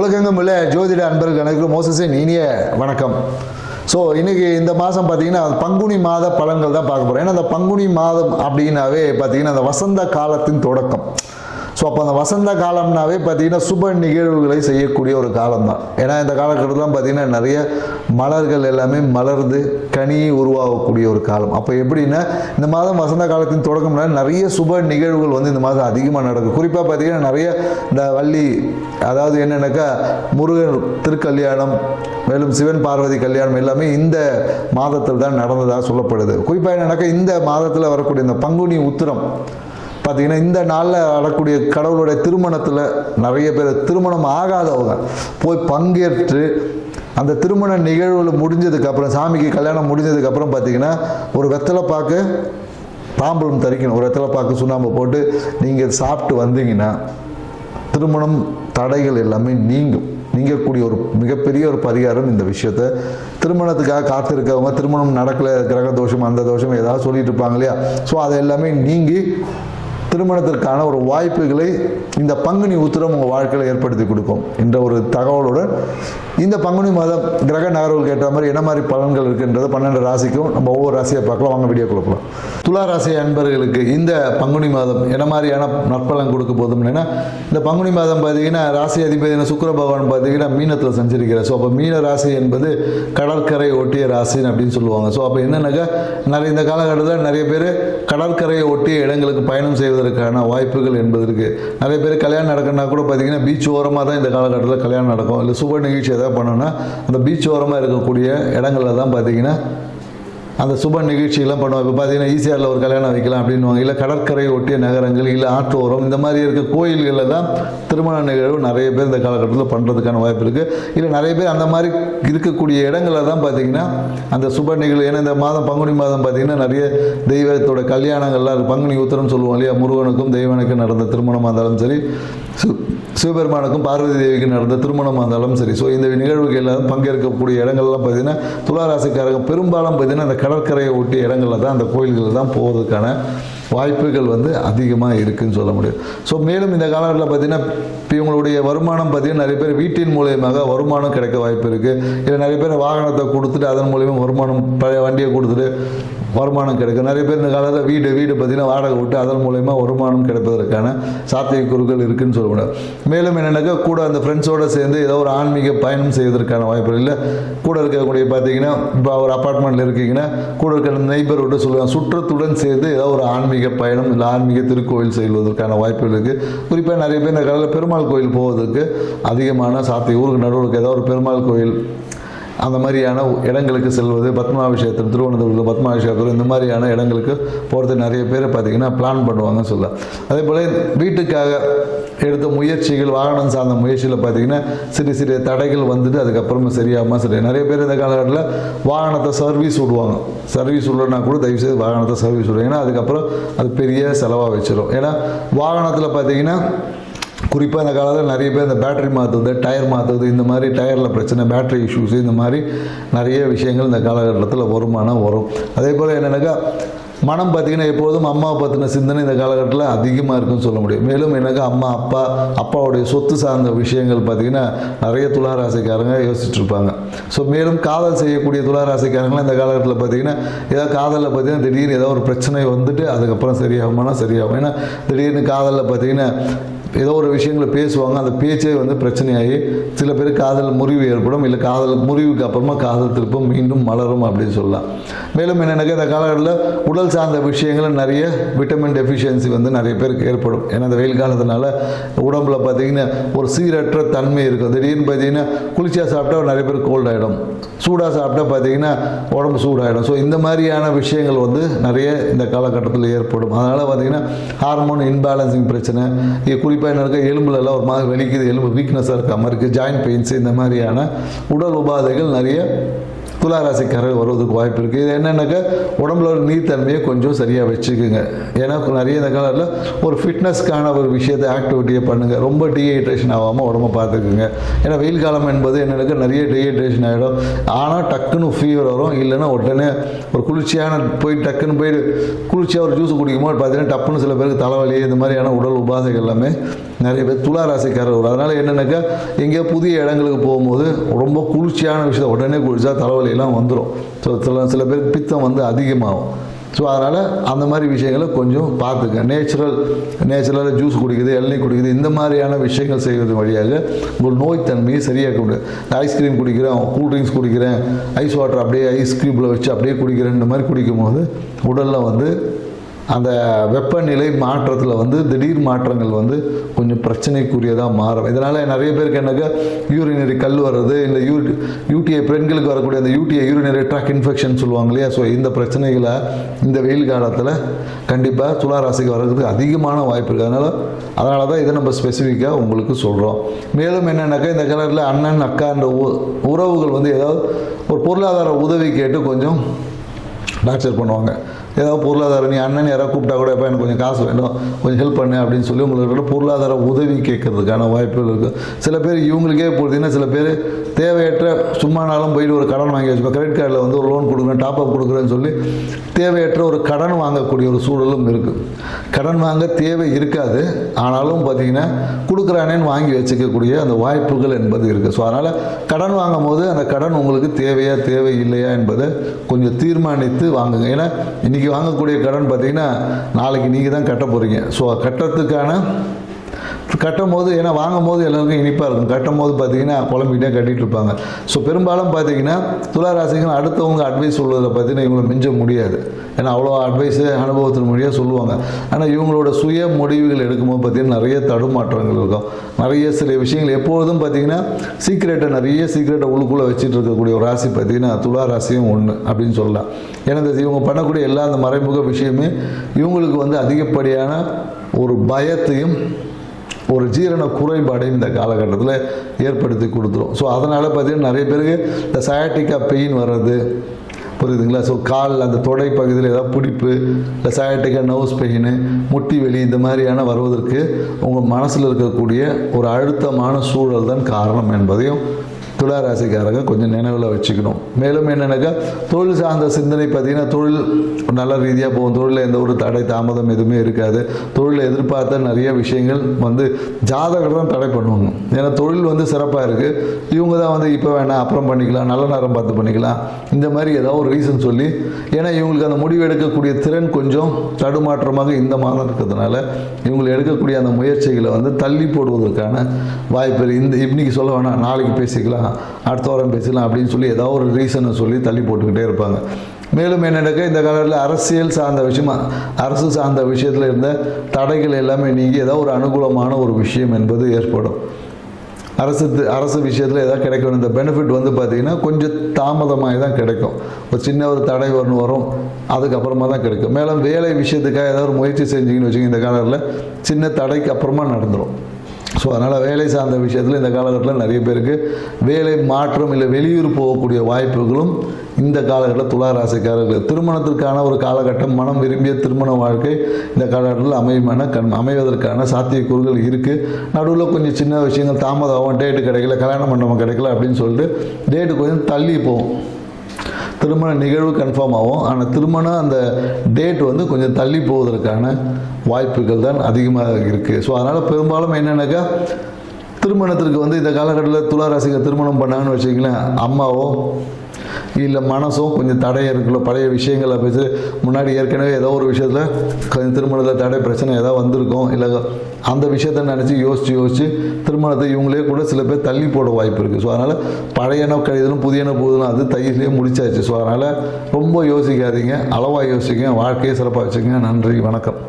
உலகெங்கும் உள்ள ஜோதிட அன்பர்கள் அனைவருக்கும் மோசஸின் இனிய வணக்கம். ஸோ இன்றைக்கி இந்த மாதம் பார்த்திங்கன்னா பங்குனி மாத பலன்கள் தான் பார்க்க போகிறோம். ஏன்னா அந்த பங்குனி மாதம் அப்படின்னாவே பார்த்திங்கன்னா அந்த வசந்த காலத்தின் தொடக்கம். ஸோ அப்போ அந்த வசந்த காலம்னாவே பார்த்திங்கன்னா சுப நிகழ்வுகளை செய்யக்கூடிய ஒரு காலம் தான். ஏன்னா இந்த காலகட்டத்தில் பார்த்திங்கன்னா நிறைய மலர்கள் எல்லாமே மலர்ந்து கனி உருவாகக்கூடிய ஒரு காலம். அப்போ எப்படின்னா இந்த மாதம் வசந்த காலத்தின் தொடக்கம்னா நிறைய சுப நிகழ்வுகள் வந்து இந்த மாதம் அதிகமாக நடக்கும். குறிப்பாக பார்த்திங்கன்னா நிறைய இந்த வள்ளி, அதாவது என்னென்னாக்கா முருகன் திருக்கல்யாணம், மேலும் சிவன் பார்வதி கல்யாணம் எல்லாமே இந்த மாதத்தில் தான் நடந்ததாக சொல்லப்படுது. குறிப்பாக என்னென்னாக்கா இந்த மாதத்தில் வரக்கூடிய இந்த பங்குனி உத்திரம் பார்த்திங்கன்னா இந்த நாளில் வரக்கூடிய கடவுளுடைய திருமணத்தில் நிறைய பேர் திருமணம் ஆகாதவங்க போய் பங்கேற்று அந்த திருமண நிகழ்வுகள் முடிஞ்சதுக்கப்புறம், சாமிக்கு கல்யாணம் முடிஞ்சதுக்கப்புறம் பார்த்திங்கன்னா ஒரு வெத்தலை பாக்கு தாம்பூலம் தரிக்கணும். ஒரு வெத்தலை பாக்கு சுண்ணாம்பு போட்டு நீங்கள் சாப்பிட்டு வந்தீங்கன்னா திருமணம் தடைகள் எல்லாமே நீங்கக்கூடிய ஒரு மிகப்பெரிய ஒரு பரிகாரம் இந்த விஷயத்தை. திருமணத்துக்காக காத்திருக்கவங்க, திருமணம் நடக்கலை, கிரக தோஷம் அந்த தோஷம் ஏதாவது சொல்லிட்டு இருப்பாங்க இல்லையா, ஸோ அது எல்லாமே நீங்கி திருமணத்திற்கான ஒரு வாய்ப்புகளை இந்த பங்குனி உத்திரம் உங்கள் வாழ்க்கையில் ஏற்படுத்தி கொடுக்கும் என்ற ஒரு தகவலுடன் இந்த பங்குனி மாதம் கிரக நகர்வுகளுக்கு ஏற்ற மாதிரி என்ன மாதிரி பலன்கள் இருக்குன்றது 12 ராசிக்கும் நம்ம ஒவ்வொரு ராசியை பார்க்கலாம். வாங்க வீடியோ கொடுக்கலாம். துலா ராசி அன்பர்களுக்கு இந்த பங்குனி மாதம் என்ன மாதிரியான நற்பலன் கொடுக்க போதும்னா, இந்த பங்குனி மாதம் பார்த்தீங்கன்னா ராசி அதிபதியான சுக்கிர பகவான் பார்த்தீங்கன்னா மீனத்தில் சஞ்சரிக்கிறார். ஸோ அப்போ மீன ராசி என்பது கடற்கரை ஒட்டிய ராசின்னு அப்படின்னு சொல்லுவாங்க. ஸோ அப்போ என்னன்னாக்கா இந்த காலகட்டத்தில் நிறைய பேர் கடற்கரையை ஒட்டிய இடங்களுக்கு பயணம் செய்வதற்கான வாய்ப்புகள் என்பது இருக்குது. நிறைய பேர் கல்யாணம் நடக்கணும்னா கூட பார்த்தீங்கன்னா பீச் ஓரமாக தான் இந்த காலகட்டத்தில் கல்யாணம் நடக்கும். இல்லை சுப நிகழ்ச்சி எதாவது பண்ணோன்னா அந்த பீச் ஓரமாக இருக்கக்கூடிய இடங்களில் தான் பார்த்தீங்கன்னா அந்த சுப நிகழ்ச்சியெல்லாம் பண்ணுவோம். இப்போ பார்த்தீங்கன்னா ஈசிஆரில் ஒரு கல்யாணம் வைக்கலாம் அப்படின்வாங்க. இல்லை கடற்கரை ஒட்டிய நகரங்கள், இல்லை ஆற்றோரம், இந்த மாதிரி இருக்க கோயில்களில் தான் திருமண நிகழ்வு நிறைய பேர் இந்த காலகட்டத்தில் பண்ணுறதுக்கான வாய்ப்பு இருக்குது. இல்லை நிறைய பேர் அந்த மாதிரி இருக்கக்கூடிய இடங்களில் தான் பார்த்திங்கன்னா அந்த சுப நிகழ்வு. ஏன்னா இந்த மாதம் பங்குனி மாதம் பார்த்திங்கன்னா நிறைய தெய்வத்தோட கல்யாணங்கள்லாம் பங்குனி உத்திரம் சொல்லுவோம் இல்லையா, முருகனுக்கும் தெய்வனுக்கும் நடந்த திருமணமாக இருந்தாலும் சரி, சிவபெருமானுக்கும் பார்வதி தேவிக்கு நடந்த திருமணமாக இருந்தாலும் சரி. ஸோ இந்த நிகழ்வுகள் எல்லாரும் பங்கேற்கக்கூடிய இடங்கள்லாம் பார்த்திங்கன்னா துளாராசிக்காரங்க பெரும்பாலும் பார்த்திங்கன்னா அந்த கடற்கரையை ஒட்டிய இடங்களில் தான், அந்த கோயில்களில் தான் போவதற்கான வாய்ப்புகள் வந்து அதிகமாக இருக்குதுன்னு சொல்ல முடியும். ஸோ மேலும் இந்த காலகட்டத்தில் பார்த்திங்கன்னா இப்போ இவங்களுடைய வருமானம் பார்த்திங்கன்னா நிறைய பேர் வீட்டின் மூலியமாக வருமானம் கிடைக்க வாய்ப்பு இருக்குது. இல்லை நிறைய பேர் வாகனத்தை கொடுத்துட்டு அதன் மூலியமாக வருமானம், பழைய வண்டியை கொடுத்துட்டு வருமானம் கிடைக்கும். நிறைய பேர் இந்த காலத்தில் வீடு பார்த்திங்கன்னா வாடகை விட்டு அதன் மூலயமா வருமானம் கிடைப்பதற்கான சாத்தியக்கூறுகள் இருக்குதுன்னு சொல்ல முடியாது. மேலும் என்னென்னாக்கா கூட அந்த ஃப்ரெண்ட்ஸோடு சேர்ந்து ஏதோ ஒரு ஆன்மீக பயணம் செய்வதற்கான வாய்ப்பு இல்லை. கூட இருக்கக்கூடிய பார்த்திங்கன்னா இப்போ ஒரு அப்பார்ட்மெண்ட்டில் இருக்கீங்கன்னா கூட இருக்கிற நெய்பர்கிட்ட சொல்லுவாங்க, சுற்றத்துடன் சேர்ந்து ஏதோ ஒரு ஆன்மீக பயணம் இல்லை ஆன்மீக திருக்கோயில் செல்வதற்கான வாய்ப்புகள் இருக்குது. குறிப்பாக நிறைய பேர் இந்த காலத்தில் பெருமாள் கோயில் போவதற்கு அதிகமான சாத்திய, ஊருக்கு நடுவுக்கு ஏதோ ஒரு பெருமாள் கோயில் அந்த மாதிரியான இடங்களுக்கு செல்வது, பத்மாபிஷேகத்தில் திருவனந்தபுரத்தில் பத்மாபிஷேகத்தில் இந்த மாதிரியான இடங்களுக்கு போகிறது நிறைய பேர் பார்த்திங்கன்னா பிளான் பண்ணுவாங்கன்னு சொல்லலாம். அதே போல் வீட்டுக்காக எடுத்த முயற்சிகள், வாகனம் சார்ந்த முயற்சியில் பார்த்திங்கன்னா சிறு தடைகள் வந்துட்டு அதுக்கப்புறமா சரியாமல் சரி. நிறைய பேர் இந்த காலகட்டத்தில் வாகனத்தை சர்வீஸ் விடுவாங்க. சர்வீஸ் விடனா கூட தயவுசெய்து வாகனத்தை சர்வீஸ் விடுவாங்க. ஏன்னா அதுக்கப்புறம் அது பெரிய செலவாக வச்சிடும். ஏன்னா வாகனத்தில் பார்த்திங்கன்னா குறிப்பாக இந்த காலத்தில் நிறைய பேர் இந்த பேட்டரி மாற்றுறது, டயர் மாற்றுறது, இந்த மாதிரி டயரில் பிரச்சனை, பேட்டரி இஷ்யூஸ், இந்த மாதிரி நிறைய விஷயங்கள் இந்த காலகட்டத்தில் வருமானம் வரும். அதே போல் என்னென்னாக்கா மனம் பார்த்திங்கன்னா எப்போதும் அம்மாவை பற்றின சிந்தனை இந்த காலகட்டத்தில் அதிகமாக இருக்குன்னு சொல்ல முடியும். மேலும் என்னக்கா அப்பாவுடைய சொத்து சார்ந்த விஷயங்கள் பார்த்திங்கன்னா நிறைய துளாராசிக்காரங்க யோசிச்சுட்ருப்பாங்க. ஸோ மேலும் காதல் செய்யக்கூடிய துளாராசிக்காரங்களாம் இந்த காலகட்டத்தில் பார்த்திங்கன்னா ஏதாவது காதலில் பார்த்திங்கன்னா திடீர்னு ஏதோ ஒரு பிரச்சனை வந்துட்டு அதுக்கப்புறம் சரியாகுமானா சரியாகும். ஏன்னா திடீர்னு காதலில் பார்த்திங்கன்னா ஏதோ ஒரு விஷயங்களை பேசுவாங்க, அந்த பேச்சே வந்து பிரச்சனையாகி சில பேர் காதல் முறிவு ஏற்படும். இல்லை காதல் முறிவுக்கு அப்புறமா காதல் திருப்பம் மீண்டும் மலரும் அப்படின்னு சொல்லலாம். மேலும் என்னென்னாக்கா இந்த காலகட்டத்தில் உடல் சார்ந்த விஷயங்கள் நிறைய விட்டமின் டெஃபிஷியன்சி வந்து நிறைய பேருக்கு ஏற்படும். ஏன்னா இந்த வெயில் காலத்தினால உடம்புல பார்த்திங்கன்னா ஒரு சீரற்ற தன்மை இருக்கும். திடீர்னு பார்த்திங்கன்னா குளிர்ச்சியாக சாப்பிட்டா நிறைய பேர் கோல்ட் ஆகிடும், சூடாக சாப்பிட்டா பார்த்திங்கன்னா உடம்பு சூடாகிடும். ஸோ இந்த மாதிரியான விஷயங்கள் வந்து நிறைய இந்த காலகட்டத்தில் ஏற்படும். அதனால் பார்த்திங்கன்னா ஹார்மோன் இன்பேலன்சிங் பிரச்சனை, குறிப்பாக என்ன இருக்க எலும்புலலாம் ஒரு மாதிரி வெளிக்குது, எலும்பு வீக்னஸாக இருக்க மாதிரி இருக்குது, ஜாயின்ட் பெயின்ஸு, இந்த மாதிரியான உடல் உபாதைகள் நிறைய துளாராசிக்காரர்கள் வருவதுக்கு வாய்ப்பு இருக்குது. இது என்னென்னாக்கா உடம்புல ஒரு நீர்த்தன்மையை கொஞ்சம் சரியாக வச்சுக்குங்க. ஏன்னா நிறைய இந்த காலத்தில் ஒரு ஃபிட்னஸ்க்கான ஒரு விஷயத்தை ஆக்டிவிட்டியை பண்ணுங்கள். ரொம்ப டீஹைட்ரேஷன் ஆகாமல் உடம்பை பார்த்துக்குங்க. ஏன்னா வெயில் காலம் என்பது என்னென்னாக்கா நிறைய டீஹைட்ரேஷன் ஆகிடும். ஆனால் டக்குன்னு ஃபீவர் வரும். இல்லைன்னா உடனே ஒரு குளிர்ச்சியான டக்குன்னு போயிட்டு குளிர்ச்சியாக ஒரு ஜூஸ் குடிக்கும்போது பார்த்தீங்கன்னா டப்புன்னு சில பேருக்கு தலைவலி இந்த மாதிரியான உடல் உபாதைகள் எல்லாமே நிறைய பேர் துளாராசிக்காரர் வரும். அதனால் என்னென்னாக்கா எங்கேயோ புதிய இடங்களுக்கு போகும்போது ரொம்ப குளிர்ச்சியான விஷயத்தை உடனே குளிச்சா தலைவலியெல்லாம் வந்துடும். ஸோ சில பேருக்கு பித்தம் வந்து அதிகமாகும். ஸோ அதனால் அந்த மாதிரி விஷயங்களை கொஞ்சம் பார்த்துக்க. நேச்சுரலாக ஜூஸ் குடிக்குது, இளநீ குடிக்குது, இந்த மாதிரியான விஷயங்கள் செய்வது வழியாக உங்கள் நோய் தன்மையை சரியாக்க முடியும். ஐஸ்கிரீம் குடிக்கிறேன், கூல்ட்ரிங்க்ஸ் குடிக்கிறேன், ஐஸ் வாட்டர் அப்படியே ஐஸ் க்யூப்பில் வச்சு அப்படியே குடிக்கிறேன், இந்த மாதிரி குடிக்கும் போது உடலில் வந்து அந்த வெப்பநிலை மாற்றத்தில் வந்து திடீர் மாற்றங்கள் வந்து கொஞ்சம் பிரச்சனைக்குரியதாக மாறும். இதனால் நிறைய பேருக்கு என்னக்கா யூரினரி கல் வர்றது, இந்த யூடிஐ பெண்களுக்கு வரக்கூடிய அந்த யூடிஐ யூரினரி ட்ராக் இன்ஃபெக்ஷன் சொல்லுவாங்க இல்லையா. ஸோ இந்த பிரச்சனைகளை இந்த வெயில் காலத்தில் கண்டிப்பாக துளாராசிக்கு வர்றதுக்கு அதிகமான வாய்ப்பு இருக்குது. அதனால தான் இதை நம்ம ஸ்பெசிஃபிக்காக உங்களுக்கு சொல்கிறோம். மேலும் என்னென்னாக்கா இந்த காலத்தில் அண்ணன் அக்கான்ற உறவுகள் வந்து ஏதாவது ஒரு பொருளாதார உதவி கேட்டு கொஞ்சம் டார்ச்சர் பண்ணுவாங்க. ஏதாவது பொருளாதாரம் நீ அண்ணன் யாராவது கூப்பிட்டா கூட எப்போ எனக்கு கொஞ்சம் காசு வேணும், கொஞ்சம் ஹெல்ப் பண்ணு அப்படின்னு சொல்லி உங்களுக்கு பொருளாதார உதவி கேட்கறதுக்கான வாய்ப்புகள் இருக்குது. சில பேர் இவங்களுக்கே போகிறதுன்னா சில பேர் தேவையற்ற சும்மானாலும் போயிட்டு ஒரு கடன் வாங்கி வச்சுப்போம். கிரெடிட் கார்டில் வந்து ஒரு லோன் கொடுக்குறேன், டாப்அப் கொடுக்குறேன்னு சொல்லி தேவையற்ற ஒரு கடன் வாங்கக்கூடிய ஒரு சூழலும் இருக்குது. கடன் வாங்க தேவை இருக்காது, ஆனாலும் பார்த்தீங்கன்னா கொடுக்குறானேன்னு வாங்கி வச்சுக்கக்கூடிய அந்த வாய்ப்புகள் என்பது இருக்குது. ஸோ அதனால் கடன் வாங்கும் போது அந்த கடன் உங்களுக்கு தேவையா தேவை இல்லையா என்பதை கொஞ்சம் தீர்மானித்து வாங்குங்க. ஏன்னா இன்றைக்கி வாங்கக்கூடிய கடன் பார்த்தீங்கன்னா நாளைக்கு நீங்கள் தான் கட்ட போகிறீங்க. ஸோ கட்டும் போது ஏன்னா வாங்கும் போது எல்லாருக்கும் இனிப்பாக இருக்கும், கட்டும் போது பார்த்தீங்கன்னா குழம்பிக்கிட்டே கட்டிகிட்டு இருப்பாங்க. ஸோ பெரும்பாலும் பார்த்தீங்கன்னா துளாராசிகள் அடுத்தவங்க அட்வைஸ் சொல்வதில் பார்த்தீங்கன்னா இவங்களை மிஞ்ச முடியாது. ஏன்னா அவ்வளோ அட்வைஸு அனுபவத்தின் மொழியாக சொல்லுவாங்க. ஆனால் இவங்களோட சுய முடிவுகள் எடுக்கும்போது பார்த்தீங்கன்னா நிறைய தடுமாற்றங்கள் இருக்கும். நிறைய சில விஷயங்கள் எப்பொழுதும் பார்த்தீங்கன்னா நிறைய சீக்ரெட்டை உள்ளுக்குள்ளே வச்சுட்டு இருக்கக்கூடிய ஒரு ராசி பார்த்தீங்கன்னா துளாராசியும் ஒன்று அப்படின்னு சொல்லலாம். ஏன்னா இவங்க பண்ணக்கூடிய எல்லா அந்த மறைமுக விஷயமே இவங்களுக்கு வந்து அதிகப்படியான ஒரு பயத்தையும் ஒரு ஜீரண குறைபாடையும் இந்த காலகட்டத்தில் ஏற்படுத்தி கொடுத்துரும். ஸோ அதனால் பார்த்தீங்கன்னா நிறைய பேருக்கு இந்த சயாட்டிக்கா பெயின் வர்றது புரியுதுங்களா. ஸோ கால் அந்த தொடை பகுதியில் ஏதாவது பிடிப்பு, இந்த சயாட்டிக்கா நர்வ்ஸ் பெயின், முட்டி வெளி இந்த மாதிரியான வருவதற்கு உங்கள் மனசில் இருக்கக்கூடிய ஒரு அழுத்தமான சூழல் தான் காரணம் என்பதையும் துளாராசிக்காரங்க கொஞ்சம் நினைவில் வச்சுக்கணும். மேலும் என்னென்னாக்கா தொழில் சார்ந்த சிந்தனை பார்த்தீங்கன்னா தொழில் நல்ல ரீதியாக போகும். தொழிலில் எந்த ஒரு தடை தாமதம் எதுவுமே இருக்காது. தொழிலை எதிர்பார்த்த நிறைய விஷயங்கள் வந்து ஜாதகர் தான் தடை பண்ணுவாங்க. ஏன்னா தொழில் வந்து சிறப்பாக இருக்குது, இவங்க தான் வந்து இப்போ வேணாம் அப்புறம் பண்ணிக்கலாம், நல்ல நேரம் பார்த்து பண்ணிக்கலாம், இந்த மாதிரி ஏதாவது ஒரு ரீசன் சொல்லி, ஏன்னா இவங்களுக்கு அந்த முடிவு எடுக்கக்கூடிய திறன் கொஞ்சம் தடுமாற்றமாக இந்த மாதம் இருக்கிறதுனால இவங்களுக்கு எடுக்கக்கூடிய அந்த முயற்சிகளை வந்து தள்ளி போடுவதற்கான வாய்ப்பு. இன்னைக்கு சொல்ல வேணாம், நாளைக்கு பேசிக்கலாம், அடுத்த வாரம் பேசலாம் அப்படின்னு சொல்லி ஏதாவது ஒரு ரீசனை சொல்லி தள்ளி போட்டுக்கிட்டே இருப்பாங்க. மேலும் என்னென்னாக்கா இந்த காலத்தில் அரசியல் சார்ந்த விஷயமா அரசு சார்ந்த விஷயத்தில் இருந்த தடைகள் எல்லாமே நீங்கி ஏதாவது ஒரு அனுகூலமான ஒரு விஷயம் என்பது ஏற்படும். அரசு விஷயத்தில் ஏதாவது கிடைக்கணும். இந்த பெனிஃபிட் வந்து பார்த்திங்கன்னா கொஞ்சம் தாமதமாக தான் கிடைக்கும். ஒரு சின்ன ஒரு தடை ஒன்று வரும், அதுக்கப்புறமா தான் கிடைக்கும். மேலும் வேலை விஷயத்துக்காக ஏதாவது ஒரு முயற்சி செஞ்சீங்கன்னு வச்சுக்கோங்க, இந்த காலத்தில் சின்ன தடைக்கு அப்புறமா நடந்துடும். ஸோ அதனால் வேலை சார்ந்த விஷயத்தில் இந்த காலகட்டத்தில் நிறைய பேருக்கு வேலை மாற்றம் இல்லை வெளியூர் போகக்கூடிய வாய்ப்புகளும் இந்த காலகட்டத்தில் துளாராசிக்காரர்கள். திருமணத்திற்கான ஒரு காலகட்டம், மனம் விரும்பிய திருமண வாழ்க்கை இந்த காலகட்டத்தில் அமைவதற்கான சாத்தியக்கூறுகள் இருக்குது. நடுவில் கொஞ்சம் சின்ன விஷயங்கள் தாமதம், டேட்டு கிடைக்கல, கல்யாண மண்டபம் கிடைக்கல அப்படின்னு சொல்லிட்டு டேட்டு கொஞ்சம் தள்ளி போகும். திருமண நிகழ்வு கன்ஃபார்ம் ஆகும், ஆனால் திருமணம் அந்த டேட் வந்து கொஞ்சம் தள்ளி போவதற்கான வாய்ப்புகள் தான் அதிகமாக இருக்குது. ஸோ அதனால் பெரும்பாலும் என்னென்னாக்கா திருமணத்திற்கு வந்து இந்த காலகட்டத்தில் துளாராசிகள் திருமணம் பண்ணாங்கன்னு வச்சுக்கலாம், அம்மாவோ இல்லை மனசும் கொஞ்சம் தடை இருக்குல்ல, பழைய விஷயங்களை பேசி முன்னாடி ஏற்கனவே ஏதோ ஒரு விஷயத்தில் கொஞ்சம் திருமணத்தில் தடை பிரச்சனை ஏதாவது வந்திருக்கும், இல்லை அந்த விஷயத்தை நினச்சி யோசித்து திருமணத்தை இவங்களே கூட சில பேர் தள்ளி போட வாய்ப்பு இருக்குது. ஸோ அதனால் பழையன கழிதலும் புதியன புதுதலும் அது தையிலே முடிச்சாச்சு. ஸோ அதனால் ரொம்ப யோசிக்காதீங்க, அளவாக யோசிங்க, வாழ்க்கையை சிறப்பாக வச்சுக்கோங்க. நன்றி, வணக்கம்.